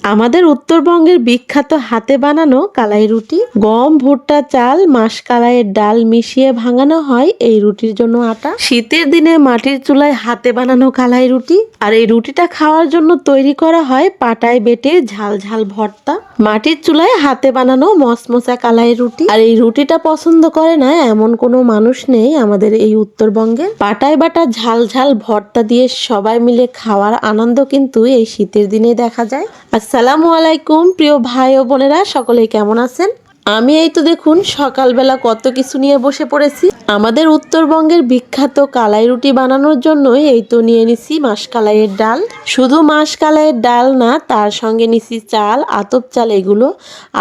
আমাদের উত্তরবঙ্গের বিখ্যাত হাতে বানানো কালাই রুটি। গম, ভুট্টা, চাল, মাসকলাইয়ের ডাল মিশিয়ে ভাঙানো হয় এই রুটির জন্য আটা। শীতের দিনে মাটির চুলায় হাতে বানানো কালাই রুটি। আর এই রুটিটা খাওয়ার জন্য তৈরি করা হয় পাটায় বেটে ঝাল ঝাল ভর্তা। মাটির চুলায় হাতে বানানো মচমচা কালাই রুটি। আর এই রুটিটা পছন্দ করে না এমন কোনো মানুষ নেই আমাদের এই উত্তরবঙ্গে। পাটায় বাটা ঝাল ঝাল ভর্তা দিয়ে সবাই মিলে খাওয়ার আনন্দ কিন্তু এই শীতের দিনে দেখা যায়। আসসালামু আলাইকুম প্রিয় ভাই ও বোনেরা, সকলেই কেমন আছেন? আমি এই তো দেখুন সকালবেলা কত কিছু নিয়ে বসে পড়েছি। আমাদের উত্তরবঙ্গের বিখ্যাত কালাই রুটি বানানোর জন্য এই তো নিয়ে নিছি মাসকলাইয়ের ডাল। শুধু মাসকলাইয়ের ডাল না, তার সঙ্গে নিছি চাল, আতপ চাল এগুলো,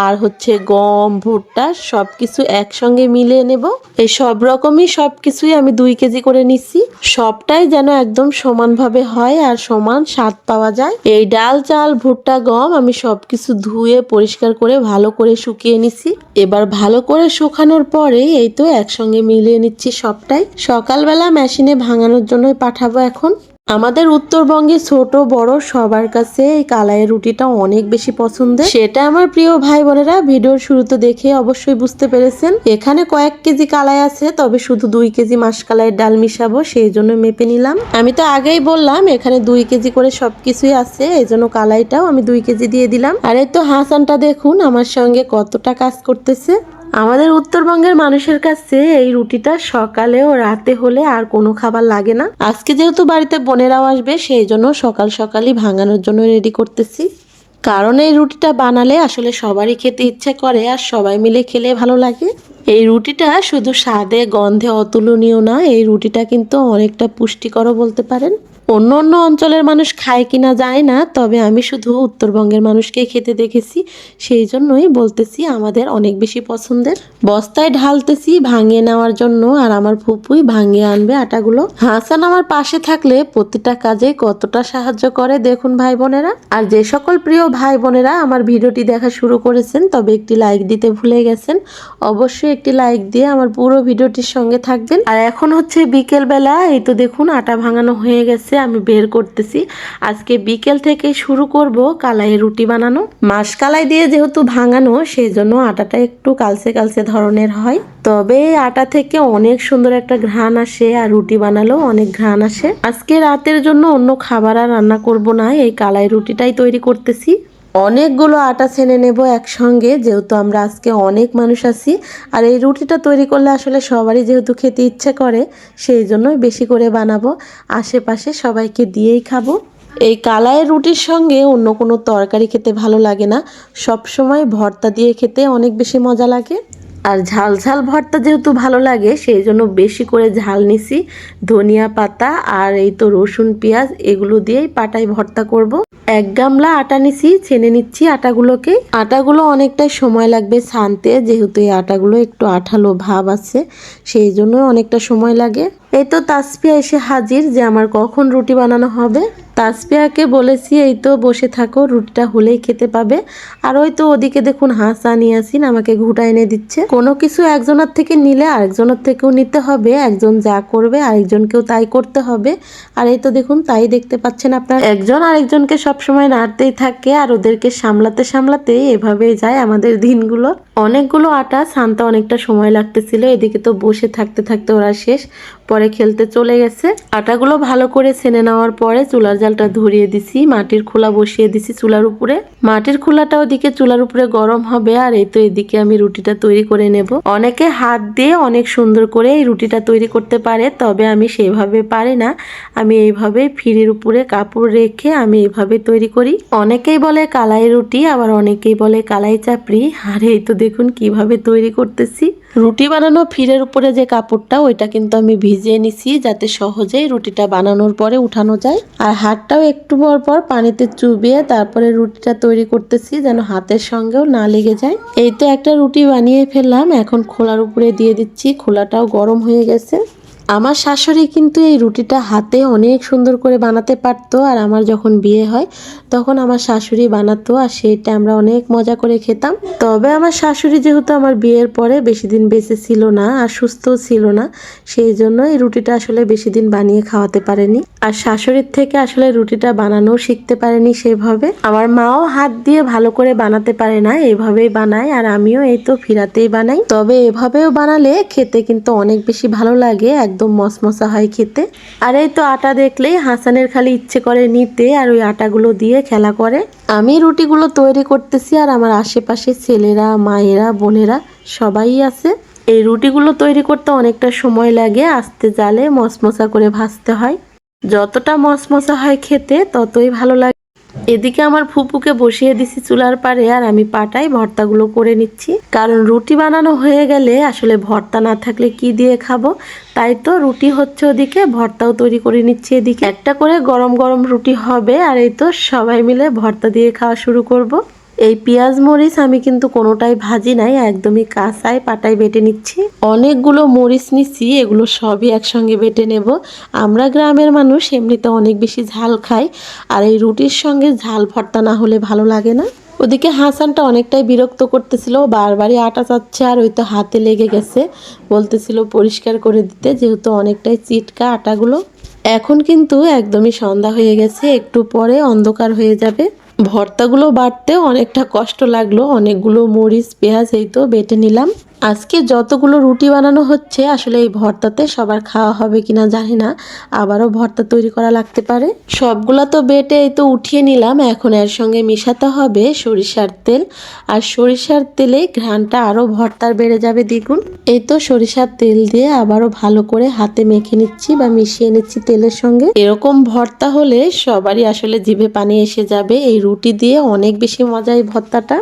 আর হচ্ছে গম, ভুট্টা সবকিছু একসঙ্গে মিলিয়ে নেব। এই সব রকমই সবকিছুই আমি 2 কেজি করে নিচ্ছি। সবটাই যেন একদম সমানভাবে হয় আর সমান স্বাদ পাওয়া যায়। এই ডাল, চাল, ভুট্টা, গম আমি সবকিছু ধুয়ে পরিষ্কার করে ভালো করে শুকিয়ে নিছি। এবার ভালো করে শুকানোর পরে এই তো একসঙ্গে মিলিয়ে নিচ্ছি সবটাই। সকালবেলা মেশিনে ভাঙানোর জন্যই পাঠাবো এখন। আমাদের উত্তরবঙ্গে ছোট বড় সবার কাছে এই কালাইয়ের রুটিটা অনেক বেশি পছন্দের। সেটা আমার প্রিয় ভাই বোনেরা ভিডিওর শুরুতে দেখে অবশ্যই বুঝতে পেরেছেন। এখানে কয়েক কেজি কালাই আছে, তবে শুধু 2 কেজি মাসকলাইয়ের ডাল মিশাবো, সেই জন্য মেপে নিলাম। আমি তো আগেই বললাম এখানে 2 কেজি করে সবকিছুই আছে, এই জন্য কালাইটাও আমি 2 কেজি দিয়ে দিলাম। আর এই তো হাসানটা দেখুন আমার সঙ্গে কতটা কাজ করতেছে। আমাদের উত্তরবঙ্গের মানুষের কাছে এই রুটিটা সকালে ও রাতে হলে আর কোনো খাবার লাগে না। আজকে যেহেতু বাড়িতে বোনেরাও আসবে, সেই জন্য সকাল সকালই ভাঙানোর জন্য রেডি করতেছি। কারণ এই রুটিটা বানালে আসলে সবারই খেতে ইচ্ছে করে আর সবাই মিলে খেলে ভালো লাগে। এই রুটিটা শুধু স্বাদে গন্ধে অতুলনীয় না, এই রুটিটা কিন্তু অনেকটা পুষ্টিকরও বলতে পারেন। অন্য অন্য অঞ্চলের মানুষ খায় কিনা জানি না, তবে আমি শুধু উত্তরবঙ্গের মানুষকেই খেতে দেখেছি, সেই জন্যই বলতেছি আমাদের অনেক বেশি পছন্দের। বস্তায় ঢালতেছি ভাঙিয়ে নেওয়ার জন্য, আর আমার ফুপুই ভাঙিয়ে আনবে আটাগুলো। হাসান আমার পাশে থাকলে প্রতিটা কাজে কতটা সাহায্য করে দেখুন ভাই বোনেরা। আর যে সকল প্রিয় ভাই বোনেরা আমার ভিডিওটি দেখা শুরু করেছেন, তবে একটি লাইক দিতে ভুলে গেছেন, অবশ্যই একটি লাইক দিয়ে আমার পুরো ভিডিওটির সঙ্গে থাকবেন। আর এখন হচ্ছে বিকেল বেলা, এই তো দেখুন আটা ভাঙানো হয়ে গেছে, আমি বের করতেছি। আজকে বিকেল থেকে শুরু করব কালাইয়ের রুটি বানানো। মাসকলাই দিয়ে যেহেতু ভাঙানো, সেই জন্য আটাটা একটু কালচে কালচে ধরনের হয়, তবে আটা থেকে অনেক সুন্দর একটা ঘ্রাণ আসে আর রুটি বানালেও অনেক ঘ্রাণ আসে। আজকে রাতের জন্য অন্য খাবার আর রান্না করব না, এই কালাই রুটিটাই তৈরি করতেছি। অনেকগুলো আটা ছেনে নেব একসঙ্গে, যেহেতু আমরা আজকে অনেক মানুষ আছি। আর এই রুটিটা তৈরি করলে আসলে সবারই যেহেতু খেতে ইচ্ছে করে, সেই জন্যই বেশি করে বানাবো, আশেপাশে সবাইকে দিয়েই খাবো। এই কালাইয়ের রুটির সঙ্গে অন্য কোনো তরকারি খেতে ভালো লাগে না, সব সময় ভর্তা দিয়ে খেতে অনেক বেশি মজা লাগে। আর ঝাল ঝাল ভর্তা যেহেতু ভালো লাগে, সেই জন্য বেশি করে ঝাল নিছি, ধনিয়া পাতা আর এই তো রসুন পেঁয়াজ এগুলো দিয়েই পাটায় ভর্তা করব। 1 গামলা আটা নিছি, ছেনে নিচ্ছি আটাগুলোকে। আটাগুলো অনেকটাই সময় লাগবে ছানতে, যেহেতু এই আটাগুলো একটু আঠালো ভাব আছে, সেই জন্য অনেকটা সময় লাগে। এই তো তাসপিয়া এসে হাজির, যে আমার কখন রুটি বানানো হবে। তাসপিয়াকে বলেছি এই তো বসে থাকো, রুটিটা হলেই খেতে পাবে। আর ওই তো ওদিকে দেখুন হাসান ইয়াসিন আমাকে ঘুটা এনে দিচ্ছে। কোনো কিছু একজনের থেকে নিলে আরেকজনের থেকেও নিতে হবে, একজন যা করবে আরেকজনকেও তাই করতে হবে। আর এই তো দেখুন তাই দেখতে পাচ্ছেন আপনার, একজন আরেকজনকে সবসময় নাড়তেই থাকে, আর ওদেরকে সামলাতে সামলাতে এভাবেই যায় আমাদের দিনগুলো। অনেকগুলো আটা ছানতে অনেকটা সময় লাগতেছিল, এদিকে তো বসে থাকতে থাকতে ওরা শেষ, পরে খেলতে চলে গেছে। আটাগুলো ভালো করে ছেনে নেওয়ার পরে চুলার জালটা ধরিয়ে দিছি, মাটির খোলা বসিয়ে দিছি চুলার উপরে। মাটির খোলাটা ওদিকে চুলার উপরে গরম হবে, আর এই তো এদিকে আমি রুটিটা তৈরি করে নেব। অনেকে হাত দিয়ে অনেক সুন্দর করে এই রুটিটা তৈরি করতে পারে, তবে আমি সেভাবে পারি না। আমি এইভাবে ফিরির উপরে কাপড় রেখে আমি এইভাবে তৈরি করি। অনেকেই বলে কালাই রুটি, আবার অনেকেই বলে কালাই চাপড়ি। আর এই তো দেখুন কিভাবে তৈরি করতেছি। রুটি বানানো ফিরের উপরে যে কাপড়টা, ওইটা কিন্তু আমি ভিজিয়ে নিছি, যাতে সহজেই রুটিটা বানানোর পরে উঠানো যায়। আর হাতটাও একটু পর পর পানিতে চুবিয়ে তারপরে রুটিটা তৈরি করতেছি, যেন হাতের সঙ্গেও না লেগে যায়। এই তো একটা রুটি বানিয়ে ফেললাম, এখন খোলার উপরে দিয়ে দিচ্ছি, খোলাটাও গরম হয়ে গেছে। আমার শাশুড়ি কিন্তু এই রুটিটা হাতে অনেক সুন্দর করে বানাতে পারতো, আর আমার যখন বিয়ে হয় তখন আমার শাশুড়ি বানাতো, আর সেইটা আমরা অনেক মজা করে খেতাম। তবে আমার শাশুড়ি যেহেতু আমার বিয়ের পরে বেশি দিন বেঁচে ছিল না আর সুস্থও ছিল না, সেই জন্য এই রুটিটা আসলে বেশি দিন বানিয়ে খাওয়াতে পারেনি, আর শাশুড়ির থেকে আসলে রুটিটা বানানো শিখতে পারেনি সেভাবে। আমার মাও হাত দিয়ে ভালো করে বানাতে পারে না, এইভাবেই বানায়, আর আমিও এই তো ফিরাতেই বানাই। তবে এভাবেও বানালে খেতে কিন্তু অনেক বেশি ভালো লাগে, একদম মসমসা হয় খেতে। আর এই তো আটা দেখলেই হাসানের খালি ইচ্ছে করে নিতে আর ওই আটাগুলো দিয়ে খেলা করে। আমি রুটিগুলো তৈরি করতেছি, আর আমার আশেপাশে ছেলেরা, মায়েরা, বোনেরা সবাই আছে। এই রুটিগুলো তৈরি করতে অনেকটা সময় লাগে, আস্তে জালে মসমসা করে ভাজতে হয়। যতটা মসমসা হয় খেতে ততই ভালো লাগে। এদিকে আমার ফুপুকে বসিয়ে দিছি চুলার পারে, আর আমি পাটায় ভর্তাগুলো করে নিচ্ছি, কারণ রুটি বানানো হয়ে গেলে আসলে ভর্তা না থাকলে কি দিয়ে খাবো। তাই তো রুটি হচ্ছে ওদিকে, ভর্তাও তৈরি করে নিচ্ছি এদিকে। একটা করে গরম গরম রুটি হবে, আর এই তো সবাই মিলে ভর্তা দিয়ে খাওয়া শুরু করব। এই পেঁয়াজ মরিচ আমি কিন্তু কোনোটাই ভাজি নাই, একদমই কাঁচায় পাটায় বেটে নিচ্ছি। অনেকগুলো মরিচ নিচ্ছি, এগুলো সবই একসঙ্গে বেটে নেব। আমরা গ্রামের মানুষ এমনিতে অনেক বেশি ঝাল খাই, আর এই রুটির সঙ্গে ঝাল ভর্তা না হলে ভালো লাগে না। ওদিকে হাসানটা অনেকটাই বিরক্ত করতেছিল, বারবারই আটা চাচ্ছে, আর ওই তো হাতে লেগে গেছে, বলতেছিল পরিষ্কার করে দিতে, যেহেতু অনেকটাই চিটকা আটাগুলো। এখন কিন্তু একদমই সন্ধ্যা হয়ে গেছে, একটু পরে অন্ধকার হয়ে যাবে। ভর্তাগুলো বাটতেও অনেকটা কষ্ট লাগলো, অনেকগুলো মরিচ পেঁয়াজ এই তো বেটে নিলাম। আজকে যতগুলো রুটি বানানো হচ্ছে আসলে এই ভর্তাতে সবার খাওয়া হবে কিনা জানি না, আবারও ভর্তা তৈরি করা লাগতে পারে। সবগুলা তো বেটে এই তো উঠিয়ে নিলাম, এখন এর সঙ্গে মিশাতে হবে সরিষার তেল, আর সরিষার তেলে ঘ্রাণটা আরও ভর্তার বেড়ে যাবে দ্বিগুণ। এই তো সরিষার তেল দিয়ে আবারও ভালো করে হাতে মেখে নিচ্ছি বা মিশিয়ে নিচ্ছি তেলের সঙ্গে। এরকম ভর্তা হলে সবারই আসলে জিভে পানি এসে যাবে। এই রুটি দিয়ে অনেক বেশি মজা এই ভর্তাটা।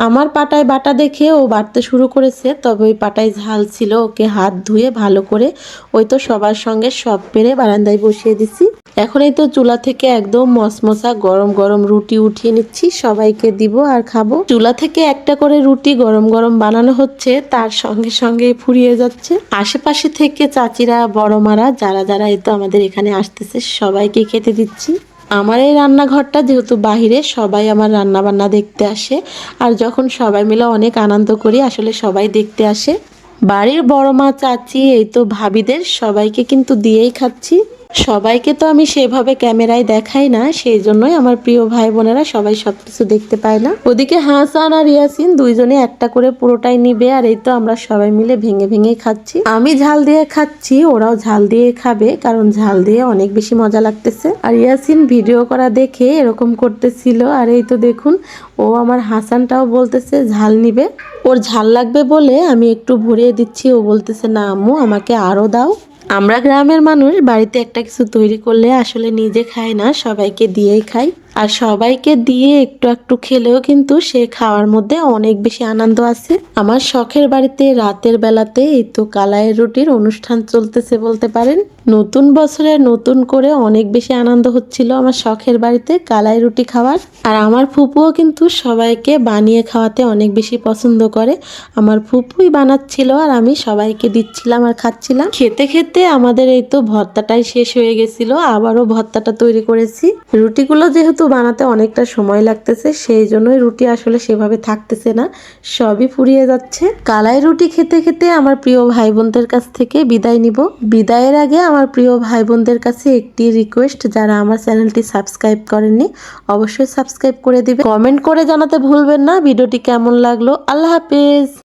আমার পাটায় বাটা দেখে ও বাটতে শুরু করেছে, তবে ওই পাটায় ঝাল ছিল, ওকে হাত ধুয়ে ভালো করে ওই তো সবার সঙ্গে সব পেরে বারান্দায় বসিয়ে দিছি। এখন এই তো চুলা থেকে একদম মসমসা গরম গরম রুটি উঠিয়ে নিচ্ছি, সবাইকে দিব আর খাবো। চুলা থেকে একটা করে রুটি গরম গরম বানানো হচ্ছে, তার সঙ্গে সঙ্গে ফুরিয়ে যাচ্ছে। আশেপাশে থেকে চাচিরা, বড় মারা যারা যারা এই তো আমাদের এখানে আসতেছে সবাইকে খেতে দিচ্ছি। আমার এই রান্নাঘরটা যেহেতু বাহিরে, সবাই আমার রান্না বান্না দেখতে আসে, আর যখন সবাই মিলে অনেক আনন্দ করি আসলে সবাই দেখতে আসে। বাড়ির বড় মা, চাচি, এই তো ভাবিদের সবাইকে কিন্তু দিয়েই খাচ্ছি। সবাইকে তো আমি সেভাবে ক্যামেরায় দেখাই না, সেই জন্যই আমার প্রিয় ভাই বোনেরা সবাই সবকিছু দেখতে পায় না। ওদিকে হাসান আর ইয়াসিন দুইজনে একটা করে পুরোটাই নিবে, আর এই তো আমরা সবাই মিলে ভেঙে ভেঙে খাচ্ছি। আমি ঝাল দিয়ে খাচ্ছি, ওরাও ঝাল দিয়ে খাবে, কারণ ঝাল দিয়ে অনেক বেশি মজা লাগতেছে। আর ইয়াসিন ভিডিও করা দেখে এরকম করতেছিল, আর এই তো দেখুন ও আমার হাসানটাও বলতেছে ঝাল নিবে, ওর ঝাল লাগবে বলে আমি একটু ভরিয়ে দিচ্ছি, ও বলতেছে না আম্মু আমাকে আরো দাও। আমরা গ্রামের মানুষ বাড়িতে একটা কিছু তৈরি করলে আসলে নিজে খাই না, সবাইকে দিয়েই খাই, আর সবাইকে দিয়ে একটু একটু খেলেও কিন্তু সে খাওয়ার মধ্যে অনেক বেশি আনন্দ আছে। আমার শখের বাড়িতে রাতের বেলাতে এই তো কালাইয়ের রুটির অনুষ্ঠান চলতেছে বলতে পারেন। নতুন বছরে নতুন করে অনেক বেশি আনন্দ হচ্ছিল আমার শখের বাড়িতে কালাই রুটি খাওয়ার। আর আমার ফুপুও কিন্তু সবাইকে বানিয়ে খাওয়াতে অনেক বেশি পছন্দ করে। আমার ফুপুই বানাচ্ছিল আর আমি সবাইকে দিচ্ছিলাম আর খাচ্ছিলাম। খেতে খেতে আমাদের এই তো ভর্তাটাই শেষ হয়ে গেছিল, আবারও ভর্তাটা তৈরি করেছি। রুটিগুলো যেহেতু বানাতে অনেকটা সময় লাগতেছে, সেই জন্যই রুটি আসলে সেভাবে থাকতেছে না, সবই ফুরিয়ে যাচ্ছে। কালাই রুটি খেতে খেতে আমার প্রিয় ভাই বোনদের কাছ থেকে বিদায় নিব। বিদায়ের আগে আমার প্রিয় ভাই বোনদের কাছে একটি রিকোয়েস্ট, যারা আমার চ্যানেলটি সাবস্ক্রাইব করেননি অবশ্যই সাবস্ক্রাইব করে দিবেন। কমেন্ট করে জানাতে ভুলবেন না ভিডিওটি কেমন লাগলো। আল্লাহ হাফেজ।